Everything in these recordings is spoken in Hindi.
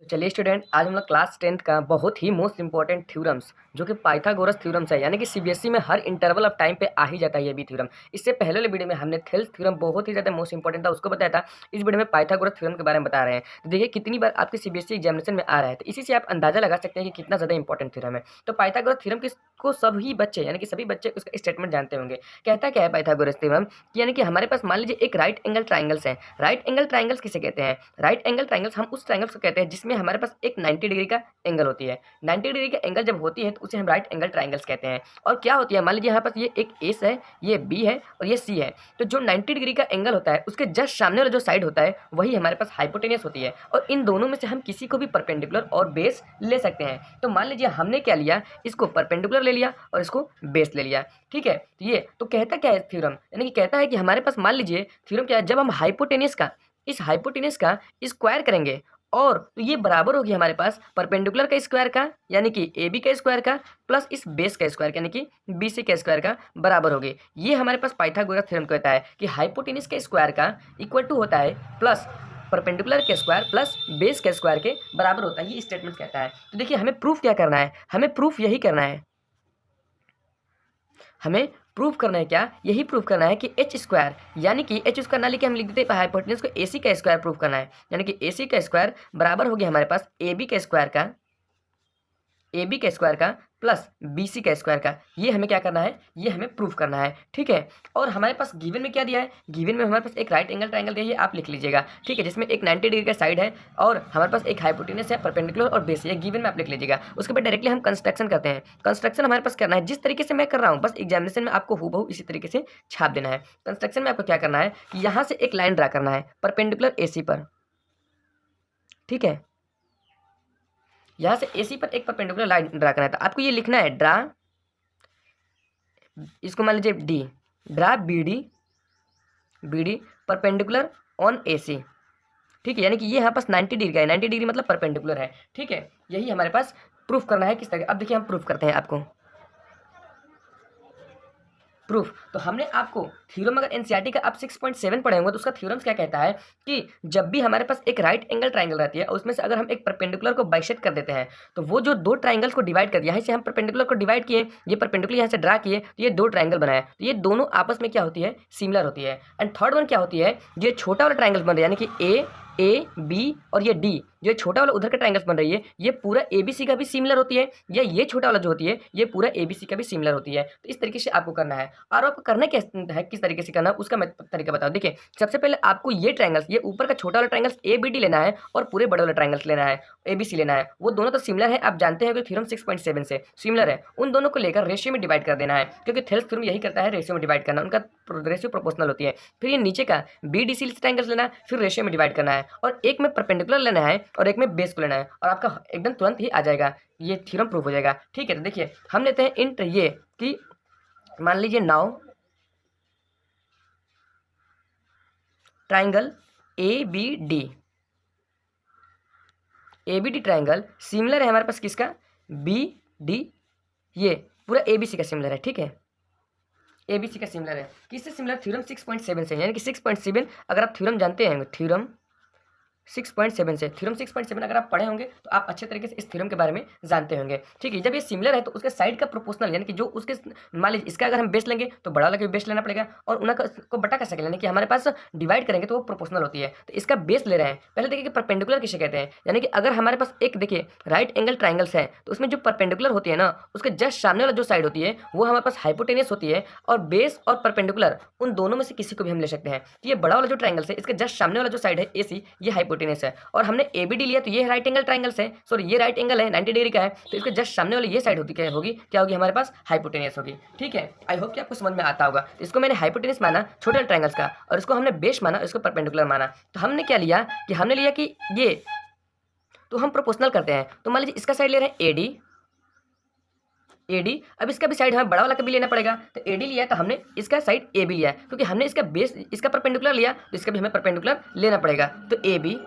तो चलिए स्टूडेंट, आज हम लोग क्लास 10th का बहुत ही मोस्ट इंपॉर्टेंट थ्योरम्स जो कि पाइथागोरस थ्योरम्स है, यानी कि सीबीएसई में हर इंटरवल ऑफ टाइम पे आ ही जाता है ये भी थ्योरम। इससे पहले वाले वीडियो में हमने थेल्स थ्योरम बहुत ही ज़्यादा मोस्ट इंपॉर्टेंट था, उसको बताया था। इस वीडियो में पाइथागोरस थ्योरम के बारे में बता रहे हैं। तो देखिए कितनी बार आपके सीबीएसई एग्जामिनेशन में आ रहा है, तो इसी से आप अंदाजा लगा सकते हैं कि कितना ज़्यादा इंपॉर्टेंट थ्योरम है। तो पाइथागोरस थ्योरम को सभी बच्चे यानी कि सभी बच्चे उसका स्टेटमेंट जानते होंगे। कहता क्या है पाइथागोरस थ्योरम, यानी कि हमारे पास मान लीजिए एक राइट एंगल ट्राइंगल्स है। राइट एंगल ट्राइंगल्स किसे कहते हैं? राइट एंगल ट्राइंगल्स हम उस ट्राइंगल्स को कहते हैं जिसमें हमारे पास एक 90 डिग्री का एंगल होती है। 90 डिग्री का एंगल जब होती है तो उसे हम राइट एंगल ट्राइंगल्स कहते हैं। और क्या होती है, मान लीजिए यहाँ पास ये एक एस है, ये बी है और ये सी है। तो जो 90 डिग्री का एंगल होता है उसके जस्ट सामने वाला जो साइड होता है वही हमारे पास हाइपोटेनियस होती है। और इन दोनों में से हम किसी को भी परपेंडिकुलर और बेस ले सकते हैं। तो मान लीजिए हमने क्या लिया, इसको परपेंडिकुलर ले लिया और इसको बेस ले लिया। ठीक है, तो ये तो कहता क्या है थ्योरम, यानी कि कहता है कि हमारे पास मान लीजिए थ्योरम क्या है, जब हम हाइपोटेनियस का इस हाइपोटेनियस का स्क्वायर करेंगे और तो ये बराबर होगी हमारे पास परपेंडिकुलर का स्क्वायर का, यानी कि ए बी का स्क्वायर का, प्लस इस बेस का स्क्वायर यानी कि बी सी का स्क्वायर का बराबर होगी। ये हमारे पास पाइथागोरस थ्योरम कहता है कि हाइपोटेनियस के स्क्वायर का इक्वल टू होता है प्लस परपेंडिकुलर के स्क्वायर प्लस बेस के स्क्वायर के बराबर होता है। ये स्टेटमेंट कहता है। तो देखिए हमें प्रूफ क्या करना है, हमें प्रूफ यही करना है, हमें प्रूफ करना है क्या, यही प्रूफ करना है कि एच स्क्वायर, यानी कि एच स्क्वायर ना लिखे हम लिख देते हैं हाइपोटेनस को, ए सी का स्क्वायर प्रूफ करना है। यानी कि ए सी का स्क्वायर बराबर हो गया हमारे पास ए बी के स्क्वायर का, ए बी के स्क्वायर का प्लस बी सी का स्क्वायर का। ये हमें क्या करना है, ये हमें प्रूफ करना है। ठीक है, और हमारे पास गिवन में क्या दिया है, गिवन में हमारे पास एक राइट एंगल ट्राइंगल दिया है, ये आप लिख लीजिएगा। ठीक है, जिसमें एक 90 डिग्री का साइड है और हमारे पास एक हाइपोटेनस है, परपेंडिकुलर और बेस है, गिवन में आप लिख लीजिएगा। उसके बाद डायरेक्टली हम कंस्ट्रक्शन करते हैं। कंस्ट्रक्शन हमारे पास करना है जिस तरीके से मैं कर रहा हूँ, बस एग्जामिनेशन में आपको हूबहू इसी तरीके से छाप देना है। कंस्ट्रक्शन में आपको क्या करना है कि यहाँ से एक लाइन ड्रा करना है परपेंडिकुलर ए सी पर। ठीक है, यहाँ से ए सी पर एक परपेंडिकुलर लाइन ड्रा करना है। तो आपको ये लिखना है ड्रा, इसको मान लीजिए D, draw B D perpendicular on A C. ठीक है, यानी कि ये यहाँ पास 90 डिग्री का है, 90 डिग्री मतलब परपेंडिकुलर है। ठीक है, यही हमारे पास प्रूफ करना है किस तरह। अब देखिए हम प्रूफ करते हैं आपको प्रूफ। तो हमने आपको थ्योरम, अगर एनसीईआरटी का आप 6.7 पढ़े होंगे तो उसका थ्योरम्स क्या कहता है कि जब भी हमारे पास एक राइट एंगल ट्राइंगल रहती है और उसमें से अगर हम एक परपेंडिकुलर को बाइसेक्ट कर देते हैं तो वो जो दो ट्राइंगल्स को डिवाइड कर दिया, यहाँ से हम परपेंडिकुलर को डिवाइड किए, ये परपेंडिकुलर यहाँ से ड्रा किए, तो ये दो ट्राइंगल बनाए, तो ये दोनों आपस में क्या होती है, सिमिलर होती है। एंड थर्ड वन क्या होती है, ये छोटा वाला ट्राइंगल बन रहा है, यानी कि ए बी और ये डी, जो छोटा वाला उधर का ट्राइंगल्स बन रही है, ये पूरा ए बी सी का भी सिमिलर होती है, या ये छोटा वाला जो होती है ये पूरा ए बी सी का भी सिमिलर होती है। तो इस तरीके से आपको करना है। और आपको करना क्या है, किस तरीके से करना है उसका मैं तरीका बताऊँ। देखिए सबसे पहले आपको ये ट्राइंगल्स, ये ऊपर का छोटा वाला ट्राइंगल्स ए बी डी लेना है और पूरे बड़े वाला ट्राइंगल्स लेना है ए बी सी लेना है। वो दोनों तो सिमिलर है, आप जानते हैं कि थ्योरम 6.7 से सिमिलर है। उन दोनों को लेकर रेशियो में डिवाइड कर देना है, क्योंकि थेल्स थ्योरम यही करता है, रेशियो में डिवाइड करना, उनका रेशियो प्रोपोर्शनल होती है। फिर ये नीचे का बी डी सी ट्राइंगल्स लेना है, फिर रेशियो में डिवाइड करना है, और एक में परपेंडिकुलर लेना है और एक में बेस को लेना है, और आपका एकदम तुरंत ही आ जाएगा, ये थ्योरम प्रूफ हो जाएगा। ठीक है, तो देखिए हम लेते हैं इंट ये कि मान लीजिए now triangle A B D triangle similar है हमारे पास किसका, बी डी, ये पूरा ए बी सी का सिमिलर है। ठीक है, ए बी सी का सिमिलर है, किससे सिमिलर, थ्योरम 6.7 से, यानी कि 6.7 अगर आप थ्योरम जानते हैं, थ्योरम 6.7 से, थ्योरम 6.7 अगर आप पढ़े होंगे तो आप अच्छे तरीके से इस थ्योरम के बारे में जानते होंगे। ठीक है, जब ये सिमिलर है तो उसके साइड का प्रोपोर्शनल, यानी कि जो उसके, मान लीजिए इसका अगर हम बेस लेंगे तो बड़ा वाला का भी बेस लेना पड़ेगा, और उनका को बटा कैसे, यानी कि हमारे पास डिवाइड करेंगे तो वो प्रोपोर्शनल होती है। तो इसका बेस ले रहे हैं। पहले देखिए कि परपेंडिकुलर किसे कहते हैं, यानी कि अगर हमारे पास एक देखिए राइट एंगल ट्राइंगल्स है तो उसमें जो परपेंडिकुलर होती है ना, उसके जस्ट सामने वाला जो साइड होती है वो हमारे पास हाइपोटेनियस होती है, और बेस और परपेंडिकुलर उन दोनों में से किसी को भी हम ले सकते हैं। तो ये बड़ा वाला जो ट्राइंगल्स है इसके जस्ट सामने वाला जो साइड है ए सी, ये हाइपोटेनियस है, और हमने ए बी डी लिया तो ये राइट एंगल ट्राइंगल्स है, सॉरी ये राइट एंगल है 90 डिग्री का है, तो इसके जस्ट सामने वाली ये साइड होती क्या होगी, क्या होगी हमारे पास, हाइपोटेनियस होगी। ठीक है, आई होप कि आपको समझ में आता होगा। इसको मैंने हाइपोटेनियस माना छोटे ट्राइंगल्स का, और इसको हमने बेस माना, इसको परपेंडिकुलर माना। तो हमने क्या लिया कि हमने लिया कि ये, तो हम प्रोपोर्शनल करते हैं। तो मान लीजिए इसका साइड ले रहे हैं ए डी, अब इसका भी साइड हमें बड़ा वाला का भी लेना पड़ेगा, तो ए डी लिया तो हमने इसका साइड ए बी लिया, क्योंकि हमने इसका बेस इसका परपेंडिकुलर लिया तो इसका भी हमें परपेंडिकुलर लेना पड़ेगा, तो ए बी।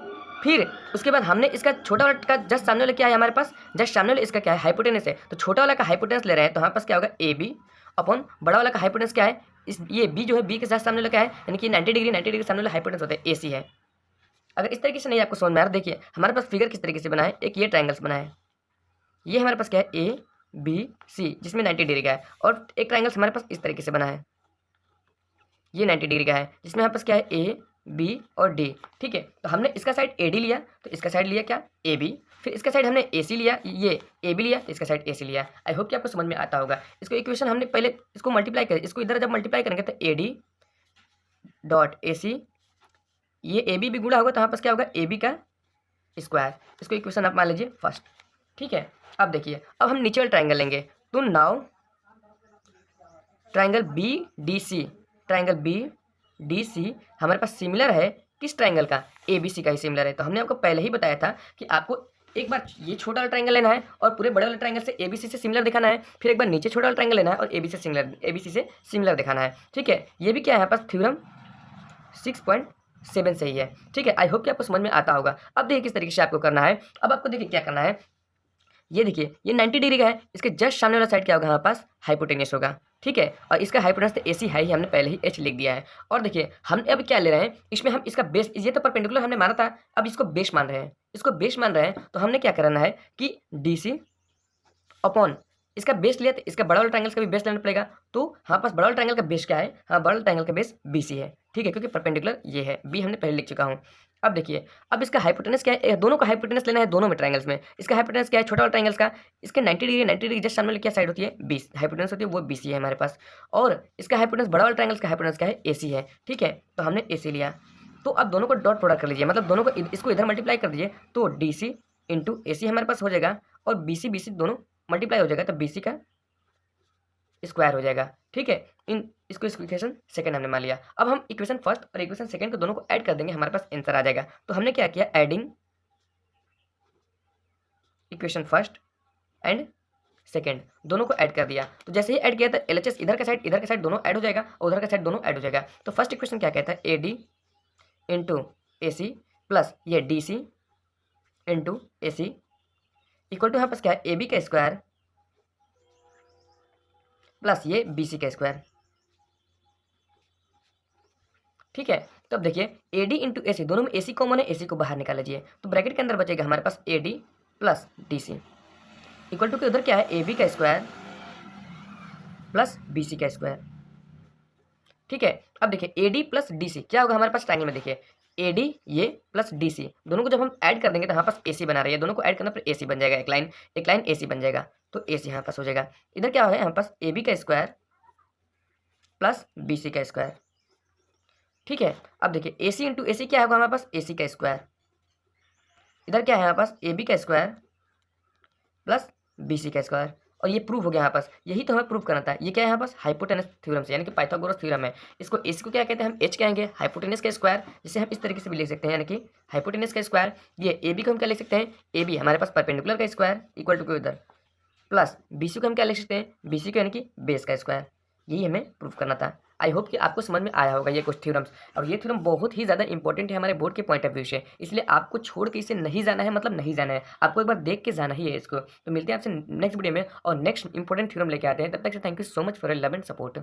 फिर उसके बाद हमने इसका छोटा वाला का जस्ट सामने वाला क्या है हमारे पास, जस्ट सामने वाला इसका क्या है, हाइपोटेनस है, तो छोटा वाला का हाइपोटेनस ले रहे हैं तो हमारे पास क्या होगा ए बी अपॉन बड़ा वाला का हाइपोटेनस क्या है, इस ये बी जो है बी के जस्ट सामने वाला क्या है, यानी कि 90 डिग्री सामने वाला हाइपोटेनस होता है ए सी है। अगर इस तरीके से नहीं आपको समझ में आ रहा, देखिए हमारे पास फिगर किस तरीके से बना है, एक ये ट्राइंगल्स बना है, ये हमारे पास क्या है ए बी सी, जिसमें 90 डिग्री का है, और एक ट्राइंगल्स हमारे पास इस तरीके से बना है, ये 90 डिग्री का है, जिसमें हमारे पास क्या है ए बी और डी। ठीक है, तो हमने इसका साइड ए डी लिया, तो इसका साइड लिया क्या ए बी, फिर इसका साइड हमने ए सी लिया, ये ए बी लिया, तो इसका साइड ए सी लिया। आई होप कि आपको समझ में आता होगा। इसको इक्वेशन हमने पहले इसको मल्टीप्लाई करें, इसको इधर जब मल्टीप्लाई करेंगे तो ए डी डॉट ए सी, ये ए बी भी गुणा होगा तो यहाँ पास क्या होगा ए बी का स्क्वायर। इसको इक्वेशन आप मान लीजिए फर्स्ट। ठीक है, अब देखिए, अब हम नीचे वाला ट्राइंगल लेंगे, तो now triangle B D C, triangle B D C हमारे पास सिमिलर है किस ट्राइंगल का, ए बी सी का ही सिमिलर है। तो हमने आपको पहले ही बताया था कि आपको एक बार ये छोटा वाला ट्राइंगल लेना है और पूरे बड़े वाले ट्राइंगल से ए बी सी से सिमिलर दिखाना है, फिर एक बार नीचे छोटा वाला ट्राइंगल लेना है और ए बी सी से सिमिलर दिखाना है। ठीक है, ये भी क्या है यहाँ पास थ्योरम 6.7 से ही है। ठीक है, आई होप कि आपको समझ में आता होगा। अब देखिए किस तरीके से आपको करना है। अब आपको देखिए क्या करना है, ये देखिए ये 90 डिग्री का है, इसके जस्ट सामने वाला साइड क्या होगा हमारे पास हाइपोटेन्यूस होगा। ठीक है, और इसका हाइपोटेन्यूस तो एसी है ही, हमने पहले ही एच लिख दिया है। और देखिए हम अब क्या ले रहे हैं, इसमें हम इसका बेस, ये तो परपेंडिकुलर हमने माना था, अब इसको बेस मान रहे हैं, इसको बेस मान रहे हैं, तो हमने क्या करना है कि डी सी अपॉन इसका बेस लिया, तो इसका बड़ा वाला ट्रायंगल का भी बेस लेना पड़ेगा। तो हमारे पास बड़ा वाला ट्रायंगल का बेस क्या है, हाँ बड़ा वाला ट्रायंगल का बेस बी सी है। ठीक है, क्योंकि परपेंडिकुलर ये है, बी हमने पहले लिख चुका हूँ। अब देखिए, अब इसका हाइपोटेनस क्या है, दोनों का हाइपोटेनस लेना है दोनों में ट्रायंगल्स में। इसका हाइपोटेनस क्या है छोटा वाला ट्रायंगल्स का, इसके 90 डिग्री जस्ट सामने क्या साइड होती है, 20 हाइपोटेनस होती है, वो BC है हमारे पास। और इसका हाइपोटेनस बड़ा वाला ट्रायंगल्स का हाइपोटेनस क्या है, AC है। ठीक है, तो हमने AC लिया, तो अब दोनों को डॉट प्रोडक्ट कर लीजिए, मतलब दोनों को इसको इधर मल्टीप्लाई कर दीजिए, तो DC इंटू AC हमारे पास हो जाएगा, और BC दोनों मल्टीप्लाई हो जाएगा, तो BC का स्क्वायर हो जाएगा। ठीक है, इसको इक्वेशन सेकंड हमने मान लिया। अब हम इक्वेशन फर्स्ट और इक्वेशन सेकंड को दोनों को ऐड कर देंगे, हमारे पास आंसर आ जाएगा। तो हमने क्या किया, adding equation first and second दोनों को ऐड कर दिया। तो जैसे ही ऐड किया तो LHS इधर का साइड दोनों ऐड हो जाएगा, और उधर का साइड दोनों ऐड हो जाएगा। तो फर्स्ट इक्वेशन क्या कहता है, AD इंटू AC प्लस ये DC into AC equal to यहाँ पास क्या है, AB का स्क्वायर प्लस ये BC का स्क्वायर। ठीक है, तो अब देखिए AD इंटू AC, दोनों में AC कॉमन है, AC को बाहर निकाल लीजिए, तो ब्रैकेट के अंदर बचेगा हमारे पास AD plus DC equal to के उधर क्या है, AB का स्क्वायर प्लस BC का स्क्वायर। ठीक है, अब देखिए AD प्लस DC क्या होगा हमारे पास ट्रायंगल में, देखिए AD ये प्लस DC दोनों को जब हम ऐड कर देंगे तो यहाँ पास AC बना रही है, दोनों को ऐड करना फिर AC बन जाएगा, एक लाइन AC बन जाएगा, तो AC यहाँ पास हो जाएगा। इधर क्या है यहाँ पास AB का स्क्वायर प्लस BC का स्क्वायर। ठीक है, अब देखिए AC इंटू AC क्या होगा हमारे पास, AC का स्क्वायर, इधर क्या है यहाँ पास AB का स्क्वायर प्लस BC का स्क्वायर, और ये प्रूव हो गया यहाँ पास। यही तो हमें प्रूव करना था। ये क्या है यहाँ पास, हाइपोटेनस थ्योरम से, यानी कि पाइथागोरस थ्योरम है। इसको AC को क्या कहते हैं, हम H कहेंगे, हाइपोटेनस का स्क्वायर, जिसे हम इस तरीके से भी लिख सकते हैं, यानी कि हाइपोटेनस का स्क्वायर। ये AB को हम क्या लिख सकते हैं, AB हमारे पास परपेंडिकुलर का स्क्वायर इक्वल टू इधर प्लस BC को हम क्या लिख सकते हैं, BC को यानी कि बेस का स्क्वायर। यही हमें प्रूव करना था। आई होप कि आपको समझ में आया होगा ये कुछ थ्योरम्स, और ये थ्योरम बहुत ही ज़्यादा इंपॉर्टेंट है हमारे बोर्ड के पॉइंट ऑफ व्यू से, इसलिए आपको छोड़ के इसे नहीं जाना है, मतलब नहीं जाना है, आपको एक बार देख के जाना ही है इसको। तो मिलते हैं आपसे नेक्स्ट वीडियो में और नेक्स्ट इंपॉर्टेंट थ्योरम लेके आते हैं। तब तक से thank you so much for your love and support.